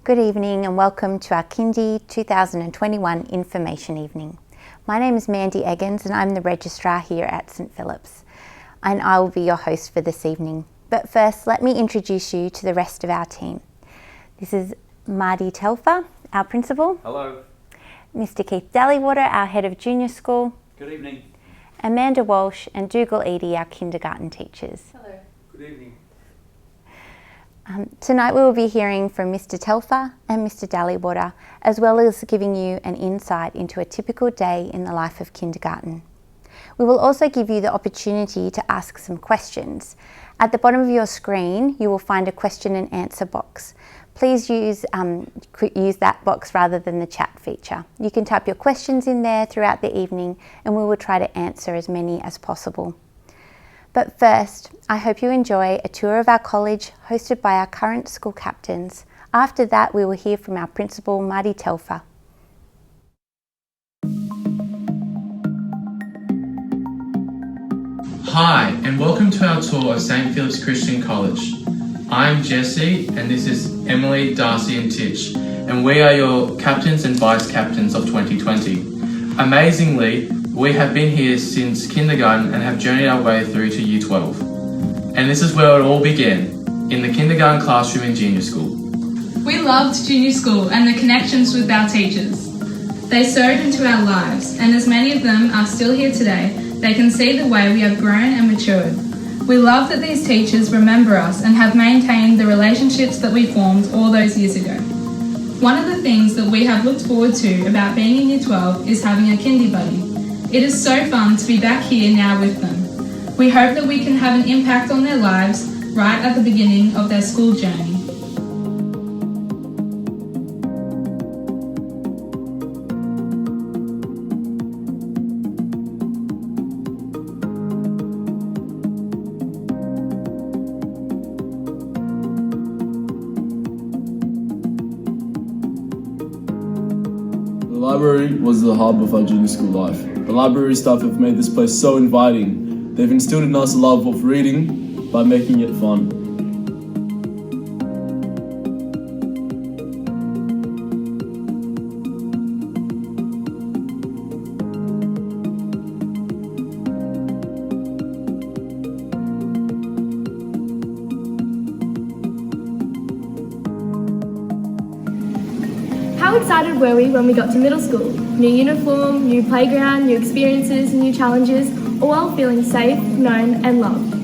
Good evening and welcome to our Kindy 2021 Information Evening. My name is Mandy Eggins and I'm the Registrar here at St Philip's, and I will be your host for this evening. But first, let me introduce you to the rest of our team. This is Marty Telfer, our Principal. Hello. Mr Keith Dallywater, our Head of Junior School. Good evening. Amanda Walsh and Dougal Eadie, our Kindergarten teachers. Hello. Good evening. Tonight we will be hearing from Mr Telfer and Mr Dallywater, as well as giving you an insight into a typical day in the life of kindergarten. We will also give you the opportunity to ask some questions. At the bottom of your screen you will find a question and answer box. Please use that box rather than the chat feature. You can type your questions in there throughout the evening and we will try to answer as many as possible. But first, I hope you enjoy a tour of our college hosted by our current school captains. After that, we will hear from our Principal, Marty Telfer. Hi, and welcome to our tour of St Philip's Christian College. I'm Jesse, and this is Emily, Darcy and Titch, and we are your captains and vice captains of 2020. Amazingly, we have been here since kindergarten and have journeyed our way through to Year 12. And this is where it all began, in the kindergarten classroom in junior school. We loved junior school and the connections with our teachers. They sowed into our lives, and as many of them are still here today, they can see the way we have grown and matured. We love that these teachers remember us and have maintained the relationships that we formed all those years ago. One of the things that we have looked forward to about being in Year 12 is having a kindy buddy. It is so fun to be back here now with them. We hope that we can have an impact on their lives right at the beginning of their school journey. The library was the hub of our junior school life. The library staff have made this place so inviting. They've instilled in us a love of reading by making it fun. How excited were we when we got to middle school? New uniform, new playground, new experiences, new challenges, all while feeling safe, known and loved.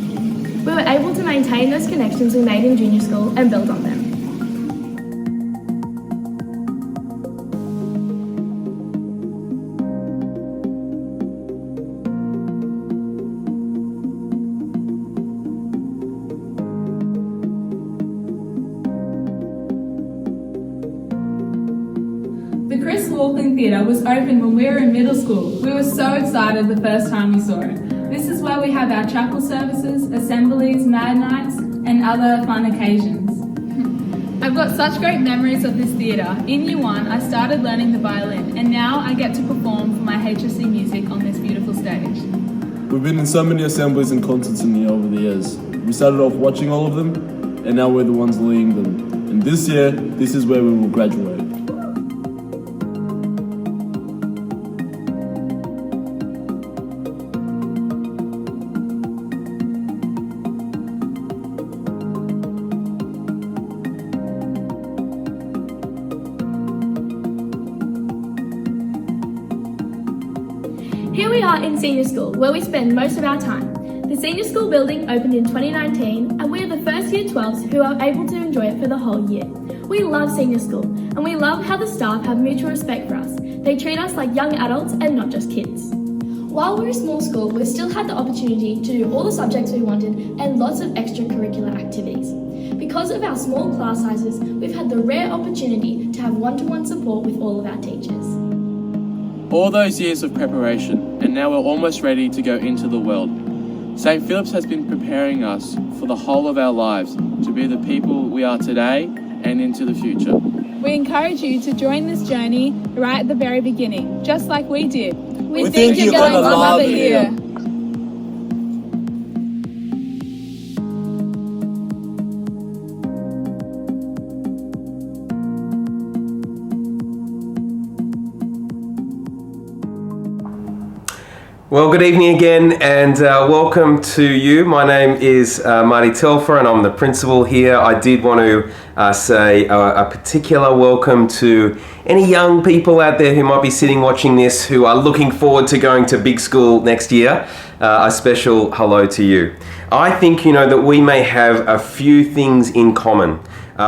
We were able to maintain those connections we made in junior school and build on them. The Chris Walkling Theatre was open when we were in middle school. We were so excited the first time we saw it. This is where we have our chapel services, assemblies, mad nights and other fun occasions. I've got such great memories of this theatre. In Year 1 I started learning the violin and now I get to perform for my HSC music on this beautiful stage. We've been in so many assemblies and concerts in here over the years. We started off watching all of them, and now we're the ones leading them. And this year, this is where we will graduate. Here we are in senior school, where we spend most of our time. The senior school building opened in 2019 and we are the first Year 12s who are able to enjoy it for the whole year. We love senior school and we love how the staff have mutual respect for us. They treat us like young adults and not just kids. While we're a small school, we still had the opportunity to do all the subjects we wanted and lots of extracurricular activities. Because of our small class sizes, we've had the rare opportunity to have one-to-one support with all of our teachers. All those years of preparation, and now we're almost ready to go into the world. St Philip's has been preparing us for the whole of our lives to be the people we are today and into the future. We encourage you to join this journey right at the very beginning, just like we did. We think you're gonna love it here. Well, good evening again, and welcome to you. My name is Marty Telfer, and I'm the principal here. I did want to say a particular welcome to any young people out there who might be sitting watching this who are looking forward to going to big school next year. A special hello to you. I think, that we may have a few things in common.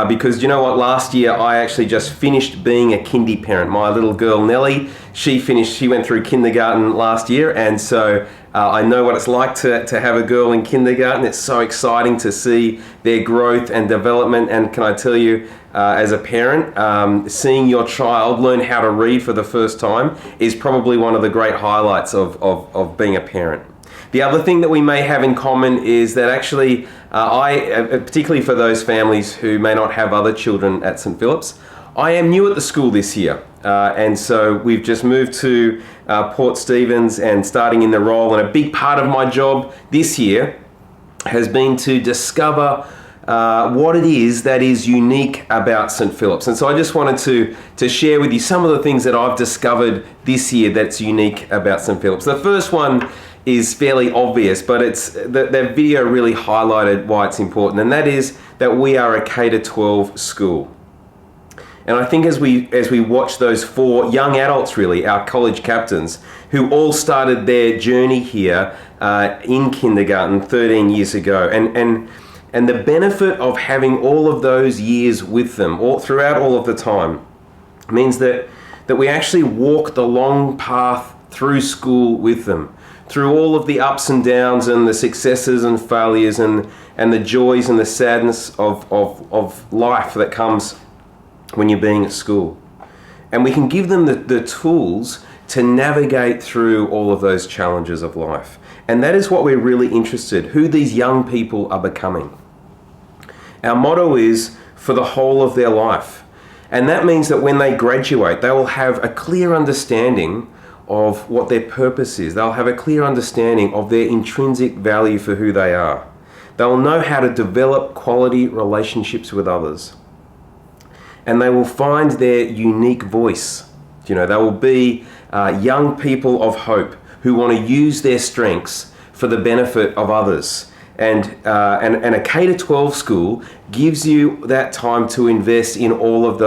Because you know what, last year I actually just finished being a kindy parent. My little girl Nellie, she went through kindergarten last year, and so I know what it's like to have a girl in kindergarten. It's so exciting to see their growth and development, and can I tell you, as a parent, seeing your child learn how to read for the first time is probably one of the great highlights of being a parent. The other thing that we may have in common is that actually, particularly for those families who may not have other children at St. Philip's, I am new at the school this year. And so we've just moved to Port Stephens and starting in the role. And a big part of my job this year has been to discover what it is that is unique about St. Philip's. And so I just wanted to share with you some of the things that I've discovered this year that's unique about St. Philip's. The first one is fairly obvious, but it's that video really highlighted why it's important, and that is that we are a K-12 school. And I think as we watch those 4 young adults, really, our college captains, who all started their journey here in kindergarten 13 years ago, and the benefit of having all of those years with them, throughout all of the time, means that we actually walk the long path through school with them, through all of the ups and downs and the successes and failures and the joys and the sadness of life that comes when you're being at school. And we can give them the tools to navigate through all of those challenges of life. And that is what we're really interested, who these young people are becoming. Our motto is for the whole of their life. And that means that when they graduate, they will have a clear understanding of what their purpose is. They'll have a clear understanding of their intrinsic value for who they are. They'll know how to develop quality relationships with others. And they will find their unique voice. They will be young people of hope who want to use their strengths for the benefit of others. And a K-12 school gives you that time to invest in all of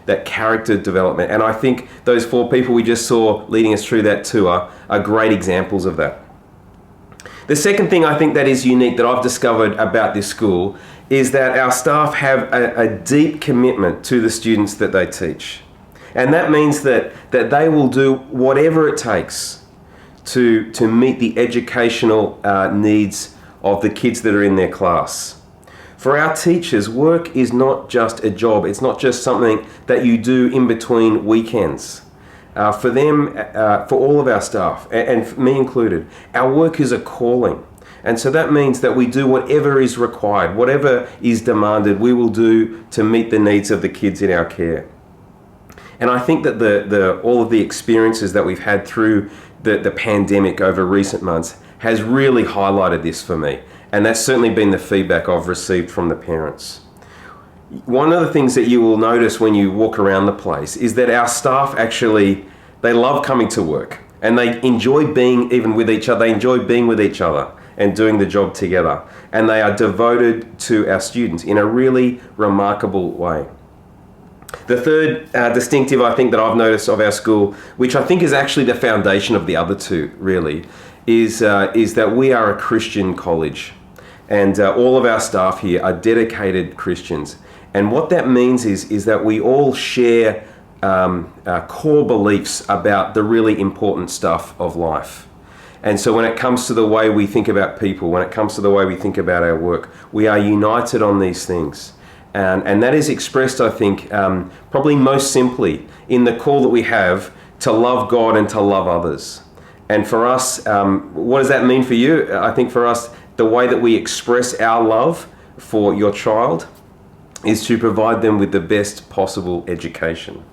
that character development. And I think those 4 people we just saw leading us through that tour are great examples of that. The second thing I think that is unique that I've discovered about this school is that our staff have a deep commitment to the students that they teach. And that means that they will do whatever it takes to meet the educational needs of the kids that are in their class. For our teachers, work is not just a job. It's not just something that you do in between weekends. For them, for all of our staff, and for me included, our work is a calling. And so that means that we do whatever is required, whatever is demanded, we will do to meet the needs of the kids in our care. And I think that all of the experiences that we've had through the pandemic over recent months has really highlighted this for me. And that's certainly been the feedback I've received from the parents. One of the things that you will notice when you walk around the place is that our staff actually, they love coming to work. And they enjoy being even with each other. They enjoy being with each other and doing the job together. And they are devoted to our students in a really remarkable way. The third distinctive I think that I've noticed of our school, which I think is actually the foundation of the other 2 really, is that we are a Christian college. And all of our staff here are dedicated Christians. And what that means is that we all share core beliefs about the really important stuff of life. And so when it comes to the way we think about people, when it comes to the way we think about our work, we are united on these things. And that is expressed, I think, probably most simply in the call that we have to love God and to love others. And for us, what does that mean for you? I think for us, the way that we express our love for your child is to provide them with the best possible education.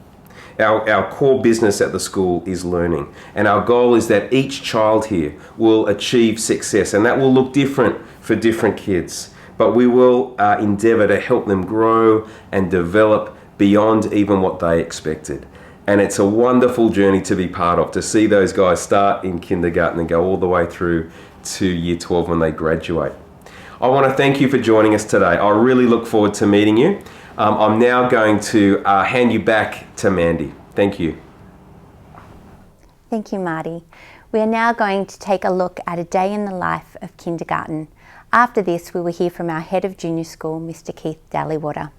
Our core business at the school is learning. And our goal is that each child here will achieve success. And that will look different for different kids. But we will endeavour to help them grow and develop beyond even what they expected. And it's a wonderful journey to be part of, to see those guys start in kindergarten and go all the way through to year 12 when they graduate. I want to thank you for joining us today. I really look forward to meeting you. I'm now going to hand you back to Mandy. Thank you. Thank you, Marty. We are now going to take a look at a day in the life of kindergarten. After this, we will hear from our head of junior school, Mr. Keith Dallywater.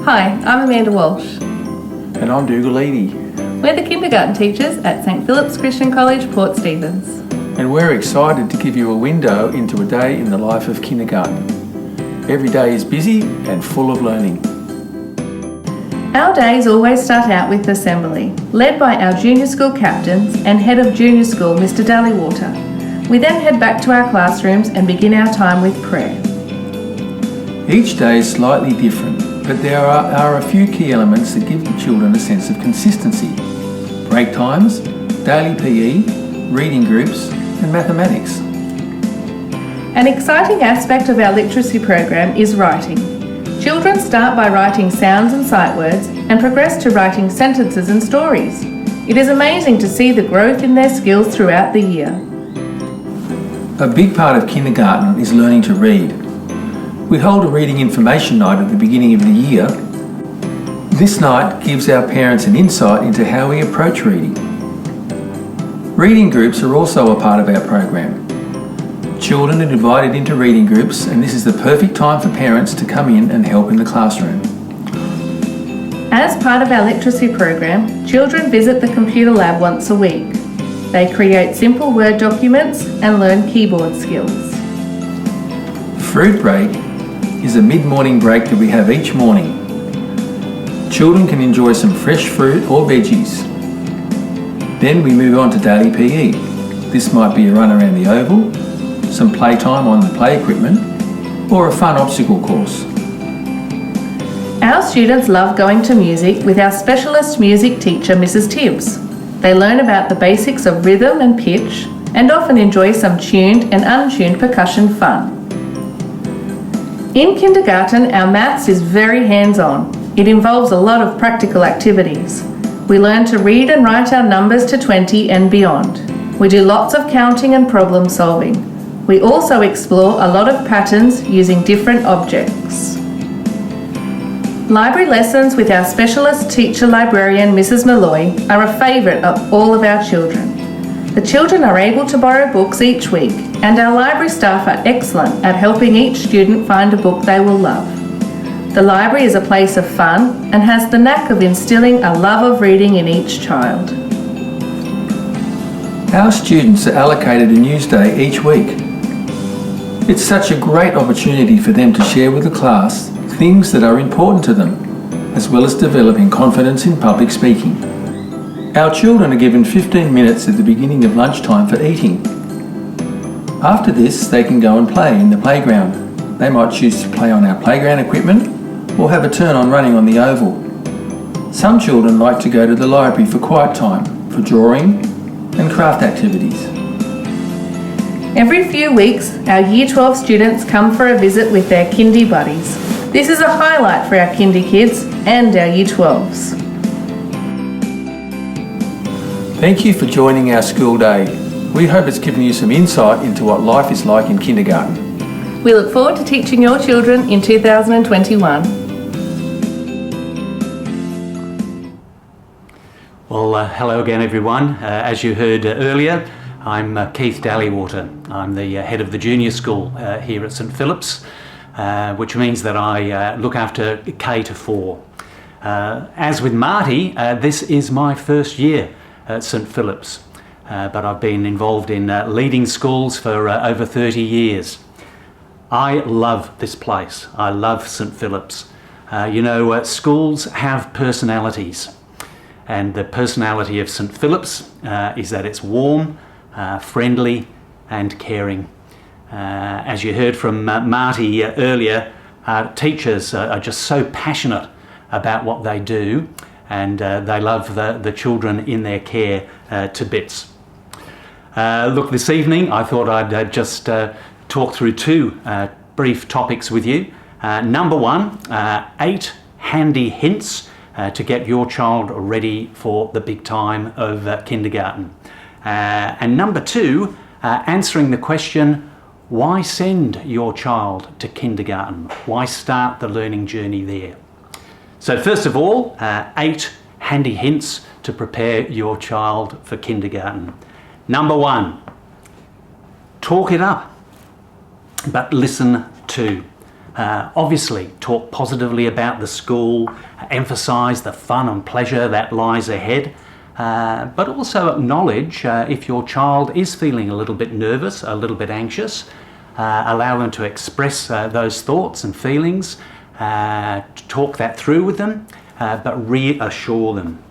Hi, I'm Amanda Walsh. And I'm Dougal Eady. We're the kindergarten teachers at St Philip's Christian College, Port Stephens. And we're excited to give you a window into a day in the life of kindergarten. Every day is busy and full of learning. Our days always start out with assembly, led by our junior school captains and head of junior school, Mr. Dallywater. We then head back to our classrooms and begin our time with prayer. Each day is slightly different, but there are a few key elements that give the children a sense of consistency. Break times, daily PE, reading groups, and mathematics. An exciting aspect of our literacy program is writing. Children start by writing sounds and sight words and progress to writing sentences and stories. It is amazing to see the growth in their skills throughout the year. A big part of kindergarten is learning to read. We hold a reading information night at the beginning of the year. This night gives our parents an insight into how we approach reading. Reading groups are also a part of our program. Children are divided into reading groups, and this is the perfect time for parents to come in and help in the classroom. As part of our literacy program, children visit the computer lab once a week. They create simple Word documents and learn keyboard skills. Fruit break is a mid-morning break that we have each morning. Children can enjoy some fresh fruit or veggies. Then we move on to daily PE. This might be a run around the oval, some playtime on the play equipment, or a fun obstacle course. Our students love going to music with our specialist music teacher, Mrs. Tibbs. They learn about the basics of rhythm and pitch and often enjoy some tuned and untuned percussion fun. In kindergarten, our maths is very hands-on. It involves a lot of practical activities. We learn to read and write our numbers to 20 and beyond. We do lots of counting and problem solving. We also explore a lot of patterns using different objects. Library lessons with our specialist teacher librarian, Mrs. Malloy, are a favourite of all of our children. The children are able to borrow books each week, and our library staff are excellent at helping each student find a book they will love. The library is a place of fun and has the knack of instilling a love of reading in each child. Our students are allocated a news day each week. It's such a great opportunity for them to share with the class things that are important to them, as well as developing confidence in public speaking. Our children are given 15 minutes at the beginning of lunchtime for eating. After this, they can go and play in the playground. They might choose to play on our playground equipment or have a turn on running on the oval. Some children like to go to the library for quiet time, for drawing and craft activities. Every few weeks, our Year 12 students come for a visit with their kindy buddies. This is a highlight for our kindy kids and our Year 12s. Thank you for joining our school day. We hope it's given you some insight into what life is like in kindergarten. We look forward to teaching your children in 2021. Well, hello again everyone. As you heard earlier, I'm Keith Dallywater. I'm the head of the junior school here at St Philip's, which means that I look after K to 4. As with Marty, this is my first year at St Philip's, but I've been involved in leading schools for over 30 years. I love this place. I love St Philip's. Schools have personalities, and the personality of St Philip's is that it's warm, friendly and caring. As you heard from Marty earlier, teachers are just so passionate about what they do, and they love the children in their care to bits. Look, this evening I thought I'd just talk through two brief topics with you. Number one, 8 handy hints to get your child ready for the big time of kindergarten. And number 2, answering the question, why send your child to kindergarten? Why start the learning journey there? So first of all, 8 handy hints to prepare your child for kindergarten. Number 1, talk it up, but listen too. Obviously, talk positively about the school, emphasise the fun and pleasure that lies ahead, but also acknowledge if your child is feeling a little bit nervous, a little bit anxious. Allow them to express those thoughts and feelings, talk that through with them, but reassure them.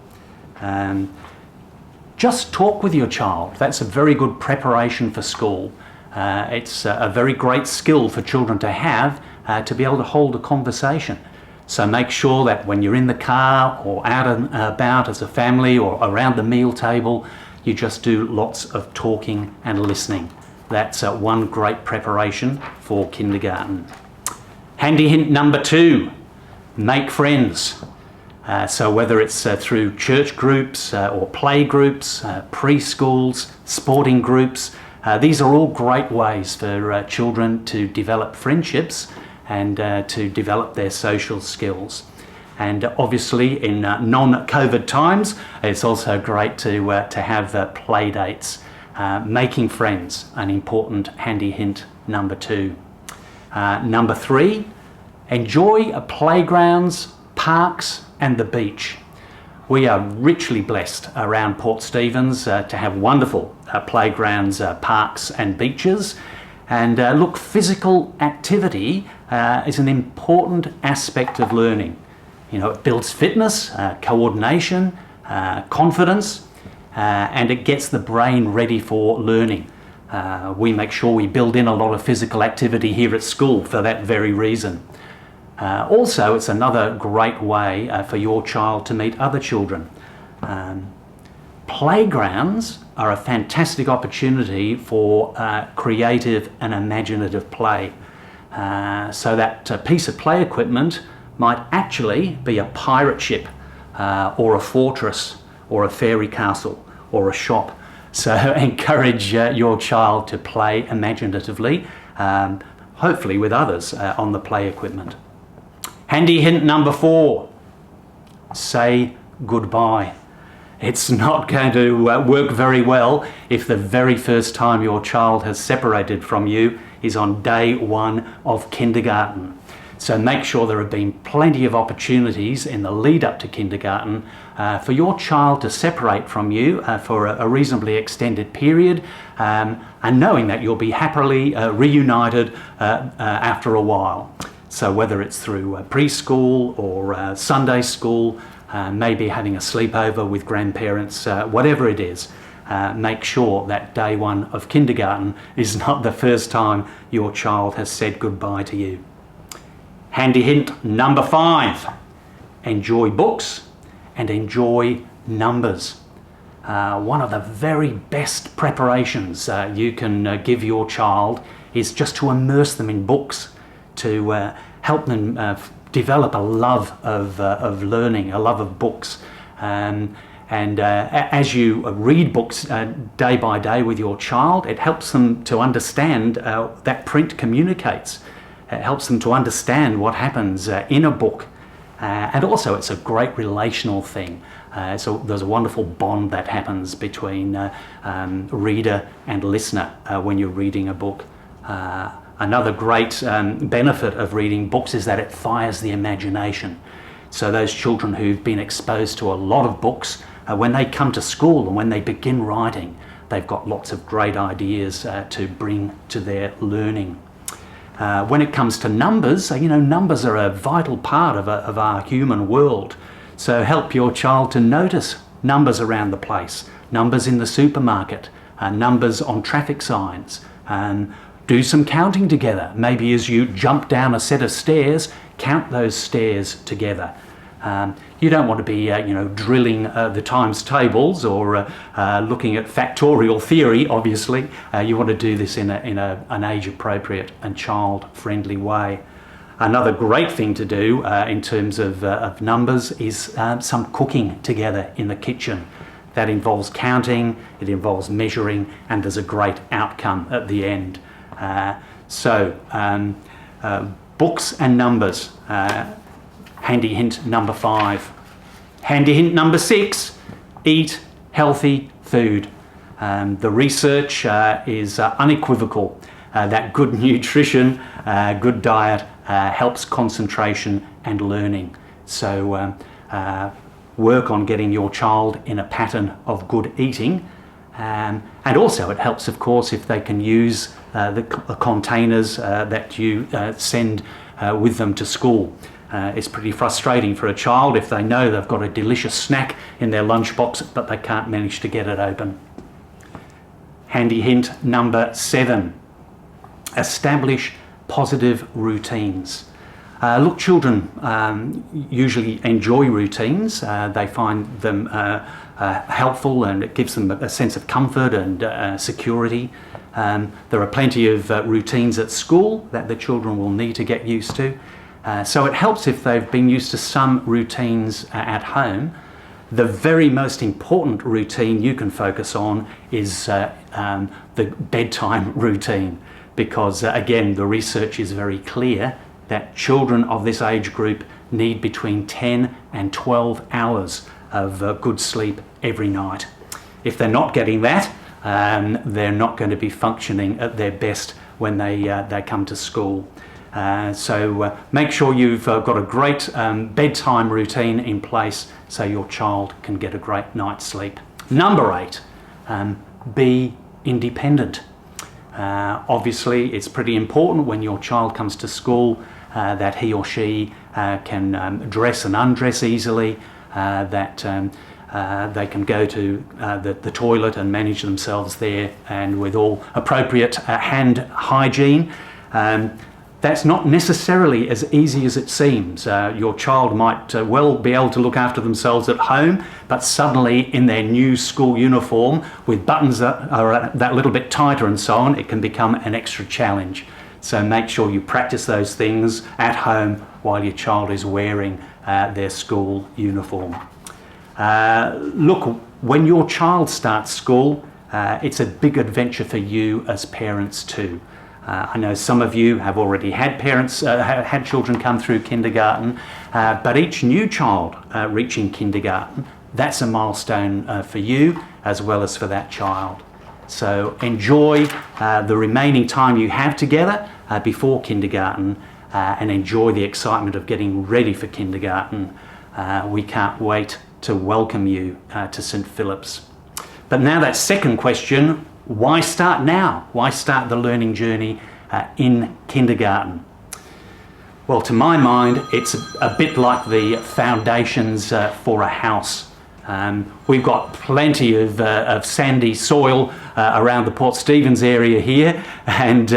Just talk with your child. That's a very good preparation for school. It's a very great skill for children to have to be able to hold a conversation. So make sure that when you're in the car or out and about as a family or around the meal table, you just do lots of talking and listening. That's one great preparation for kindergarten. Handy hint number 2, make friends. So whether it's through church groups or play groups, preschools, sporting groups, these are all great ways for children to develop friendships and to develop their social skills. And obviously in non-COVID times, it's also great to have play dates. Making friends, an important handy hint number 2. Number 3, enjoy playgrounds, parks and the beach. We are richly blessed around Port Stephens to have wonderful playgrounds, parks and beaches. And look, physical activity is an important aspect of learning. You know, it builds fitness, coordination, confidence, and it gets the brain ready for learning. We make sure we build in a lot of physical activity here at school for that very reason. Also, it's another great way for your child to meet other children. Playgrounds are a fantastic opportunity for creative and imaginative play. So that piece of play equipment might actually be a pirate ship or a fortress or a fairy castle or a shop. So encourage your child to play imaginatively, hopefully with others on the play equipment. Handy hint number 4, say goodbye. It's not going to work very well if the very first time your child has separated from you is on day 1 of kindergarten. So make sure there have been plenty of opportunities in the lead up to kindergarten for your child to separate from you for a reasonably extended period, and knowing that you'll be happily reunited after a while. So whether it's through preschool or Sunday school, maybe having a sleepover with grandparents, whatever it is, make sure that day 1 of kindergarten is not the first time your child has said goodbye to you. Handy hint number 5, enjoy books and enjoy numbers. One of the very best preparations you can give your child is just to immerse them in books, to help them develop a love of learning, a love of books. And as you read books day by day with your child, it helps them to understand that print communicates. It helps them to understand what happens in a book. And also it's a great relational thing. So there's a wonderful bond that happens between reader and listener when you're reading a book. Another great benefit of reading books is that it fires the imagination. So those children who've been exposed to a lot of books, when they come to school and when they begin writing, they've got lots of great ideas to bring to their learning. When it comes to numbers, numbers are a vital part of our human world. So help your child to notice numbers around the place, numbers in the supermarket, numbers on traffic signs. Do some counting together. Maybe as you jump down a set of stairs, count those stairs together. You don't want to be, drilling the times tables or looking at factorial theory, obviously. You want to do this in an age-appropriate and child-friendly way. Another great thing to do in terms of numbers is some cooking together in the kitchen. That involves counting, it involves measuring, and there's a great outcome at the end. Books and numbers. Handy hint number 5. Handy hint number 6, eat healthy food. The research is unequivocal that good nutrition, good diet helps concentration and learning. So work on getting your child in a pattern of good eating. And also it helps, of course, if they can use the containers that you send with them to school. It's pretty frustrating for a child if they know they've got a delicious snack in their lunchbox but they can't manage to get it open. Handy hint number 7, establish positive routines. Look, children usually enjoy routines. They find them helpful, and it gives them a sense of comfort and security. There are plenty of routines at school that the children will need to get used to. So it helps if they've been used to some routines at home. The very most important routine you can focus on is the bedtime routine, because again, the research is very clear that children of this age group need between 10 and 12 hours of good sleep every night. If they're not getting that, they're not going to be functioning at their best when they come to school. So make sure you've got a great bedtime routine in place so your child can get a great night's sleep. Number 8, be independent. Obviously, it's pretty important when your child comes to school that he or she can dress and undress easily, that they can go to the toilet and manage themselves there, and with all appropriate hand hygiene. That's not necessarily as easy as it seems. Your child might well be able to look after themselves at home, but suddenly in their new school uniform with buttons that are that little bit tighter and so on, it can become an extra challenge. So make sure you practice those things at home while your child is wearing their school uniform. Look, when your child starts school, it's a big adventure for you as parents too. I know some of you have already had had children come through kindergarten, but each new child reaching kindergarten, that's a milestone for you as well as for that child. So enjoy the remaining time you have together before kindergarten, and enjoy the excitement of getting ready for kindergarten. We can't wait to welcome you to St Philip's. But now that second question, why start now? Why start the learning journey in kindergarten? Well, to my mind, it's a bit like the foundations for a house. We've got plenty of sandy soil around the Port Stephens area here, and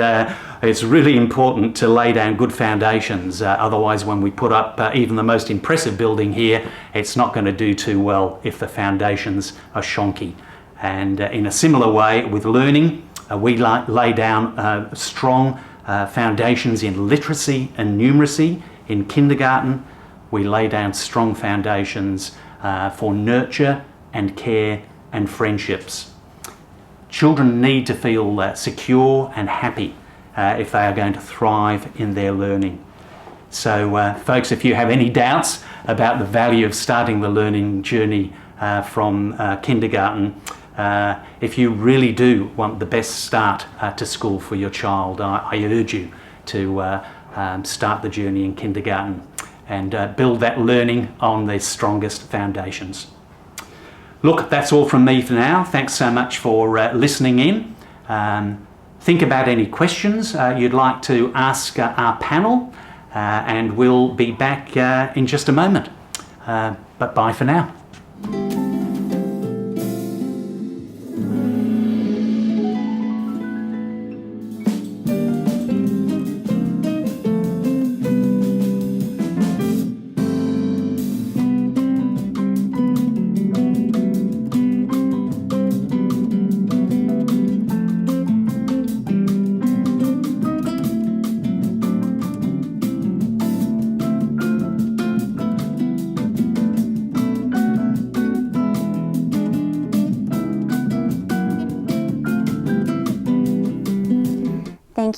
it's really important to lay down good foundations. Otherwise, when we put up even the most impressive building here, it's not going to do too well if the foundations are shonky. And in a similar way with learning, we lay down strong foundations in literacy and numeracy. In kindergarten, we lay down strong foundations for nurture and care and friendships. Children need to feel secure and happy if they are going to thrive in their learning. So folks, if you have any doubts about the value of starting the learning journey from kindergarten, if you really do want the best start to school for your child, I urge you to start the journey in kindergarten and build that learning on the strongest foundations. Look, that's all from me for now. Thanks so much for listening in. Think about any questions you'd like to ask our panel, and we'll be back in just a moment. But bye for now.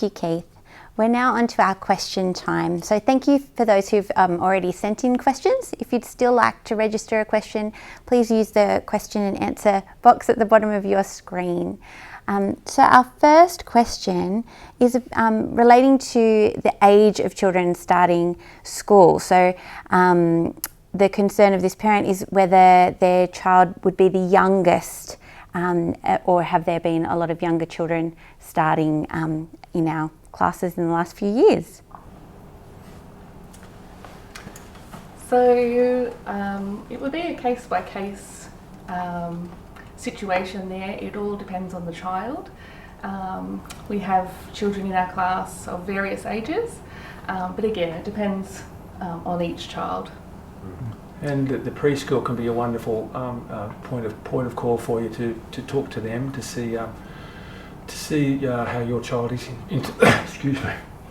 you, Keith. We're now on to our question time. So thank you for those who've already sent in questions. If you'd still like to register a question, please use the question and answer box at the bottom of your screen. So our first question is relating to the age of children starting school. So the concern of this parent is whether their child would be the youngest, or have there been a lot of younger children starting in our classes in the last few years? So it would be a case by case situation there. It all depends on the child. We have children in our class of various ages, but again, it depends on each child. And the preschool can be a wonderful point of call for you to talk to them to see how your child is in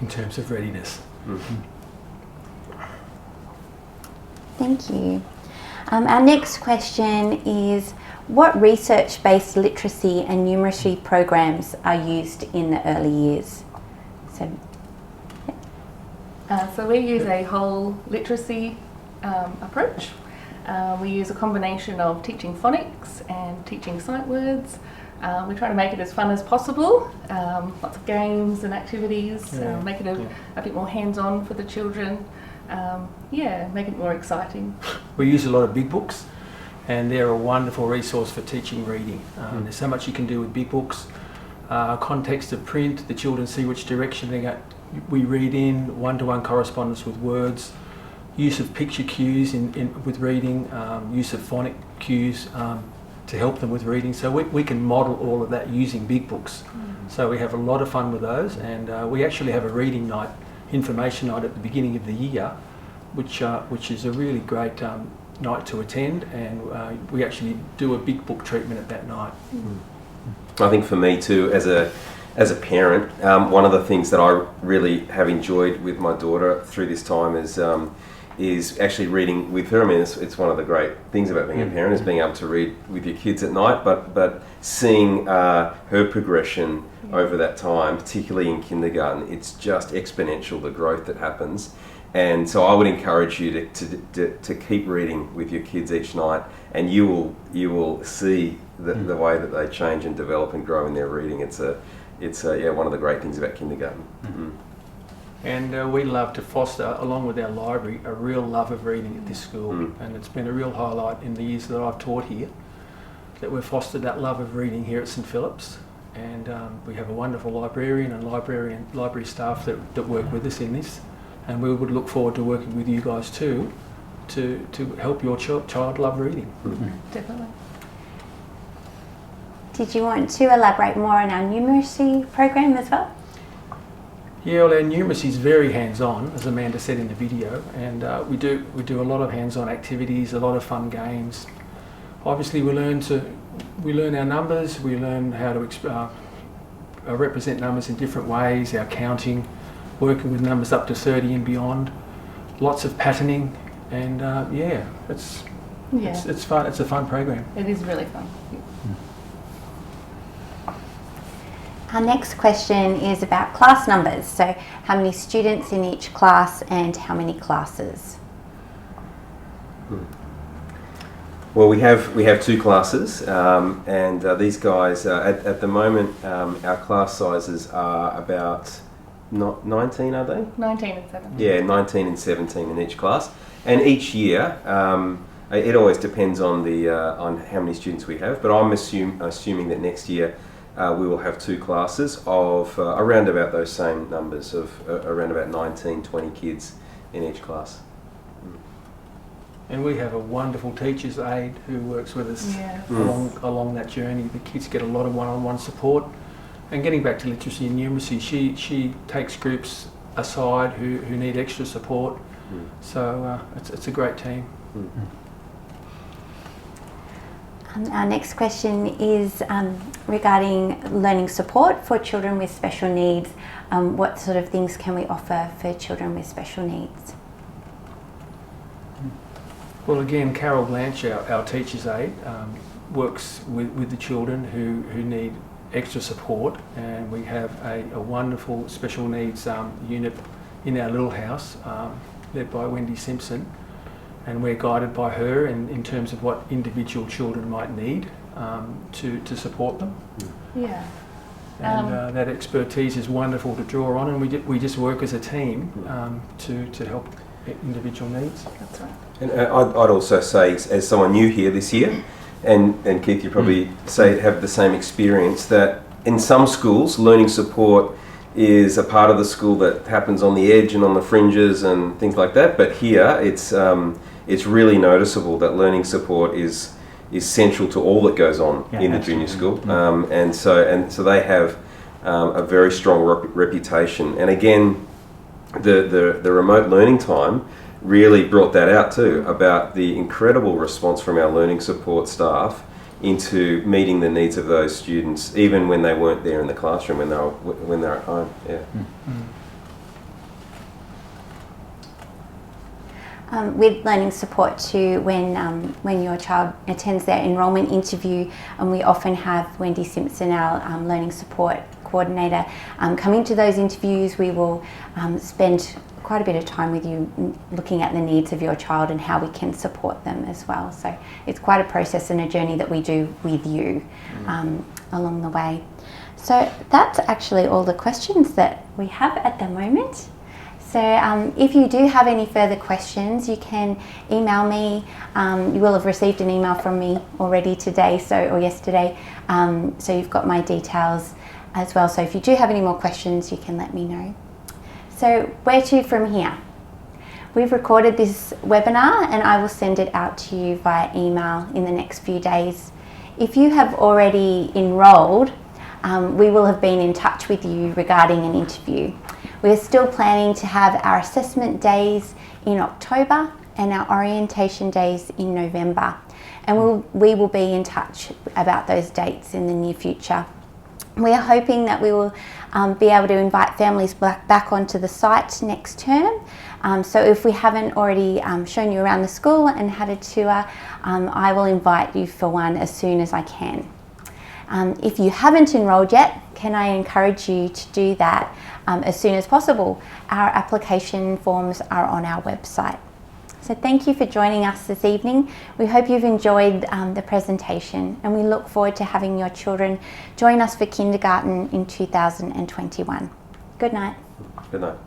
terms of readiness. Thank you. Our next question is, what research-based literacy and numeracy programs are used in the early years? So we use a whole literacy approach. We use a combination of teaching phonics and teaching sight words. We try to make it as fun as possible, lots of games and activities, make it a bit more hands-on for the children, make it more exciting. We use a lot of big books, and they're a wonderful resource for teaching reading. There's so much you can do with big books. Context of print, the children see which direction we read in, one-to-one correspondence with words, use of picture cues with reading, use of phonic cues to help them with reading. So we can model all of that using big books. So we have a lot of fun with those, and we actually have a reading night, information night at the beginning of the year, which is a really great night to attend, and we actually do a big book treatment at that night. I think for me too, as a parent, one of the things that I really have enjoyed with my daughter through this time is actually reading with her. I mean, it's one of the great things about being a parent, is being able to read with your kids at night, but seeing her progression over that time, particularly in kindergarten, it's just exponential, the growth that happens. And so I would encourage you to keep reading with your kids each night, and you will see the way that they change and develop and grow in their reading. It's one of the great things about kindergarten. And we love to foster, along with our library, a real love of reading at this school. And it's been a real highlight in the years that I've taught here, that we've fostered that love of reading here at St Philip's. And we have a wonderful librarian and library staff that work with us in this. And we would look forward to working with you guys too, to help your child love reading. Definitely. Did you want to elaborate more on our numeracy program as well? Yeah, well, our numeracy is very hands-on, as Amanda said in the video, and we do a lot of hands-on activities, a lot of fun games. Obviously, we learn our numbers, we learn how to represent numbers in different ways, our counting, working with numbers up to 30 and beyond, lots of patterning, and it's fun. It's a fun program. It is really fun. Our next question is about class numbers. So how many students in each class and how many classes? Well, we have two classes, and these guys, at the moment, our class sizes are about 19, are they? 19 and 17. Yeah, 19 and 17 in each class. And each year, it always depends on on how many students we have, but I'm assuming that next year we will have two classes of around about those same numbers of around about 19, 20 kids in each class. And we have a wonderful teacher's aide who works with us along that journey. The kids get a lot of one-on-one support. And getting back to literacy and numeracy, she takes groups aside who need extra support. So it's a great team. Our next question is regarding learning support for children with special needs. What sort of things can we offer for children with special needs? Well, again, Carol Blanche, our teacher's aide, works with the children who need extra support, and we have a wonderful special needs unit in our little house led by Wendy Simpson, and we're guided by her in terms of what individual children might need to support them. Yeah. And that expertise is wonderful to draw on, and we just work as a team to help individual needs. That's right. And I'd also say, as someone new here this year, and Keith, you probably have the same experience, that in some schools, learning support is a part of the school that happens on the edge and on the fringes and things like that. But here, it's really noticeable that learning support is central to all that goes on in the junior school, and so they have a very strong reputation. And again, the remote learning time really brought that out too, about the incredible response from our learning support staff into meeting the needs of those students, even when they weren't there in the classroom, when they're at home. With learning support too, when your child attends their enrolment interview, and we often have Wendy Simpson, our learning support coordinator, coming to those interviews. We will spend quite a bit of time with you looking at the needs of your child and how we can support them as well. So it's quite a process and a journey that we do with you along the way. So that's actually all the questions that we have at the moment. So if you do have any further questions, you can email me. You will have received an email from me already today, or yesterday. So you've got my details as well. So if you do have any more questions, you can let me know. So where to from here? We've recorded this webinar and I will send it out to you via email in the next few days. If you have already enrolled, we will have been in touch with you regarding an interview. We're still planning to have our assessment days in October and our orientation days in November. And we will be in touch about those dates in the near future. We are hoping that we will be able to invite families back onto the site next term. So if we haven't already shown you around the school and had a tour, I will invite you for one as soon as I can. If you haven't enrolled yet, can I encourage you to do that as soon as possible? Our application forms are on our website. So thank you for joining us this evening. We hope you've enjoyed the presentation, and we look forward to having your children join us for kindergarten in 2021. Good night. Good night.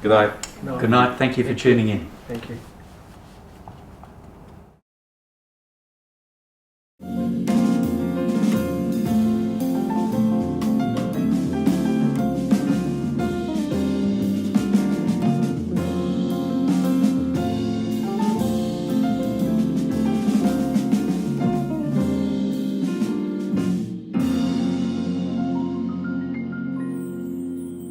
Good night. Good night. Thank you for tuning in. Thank you.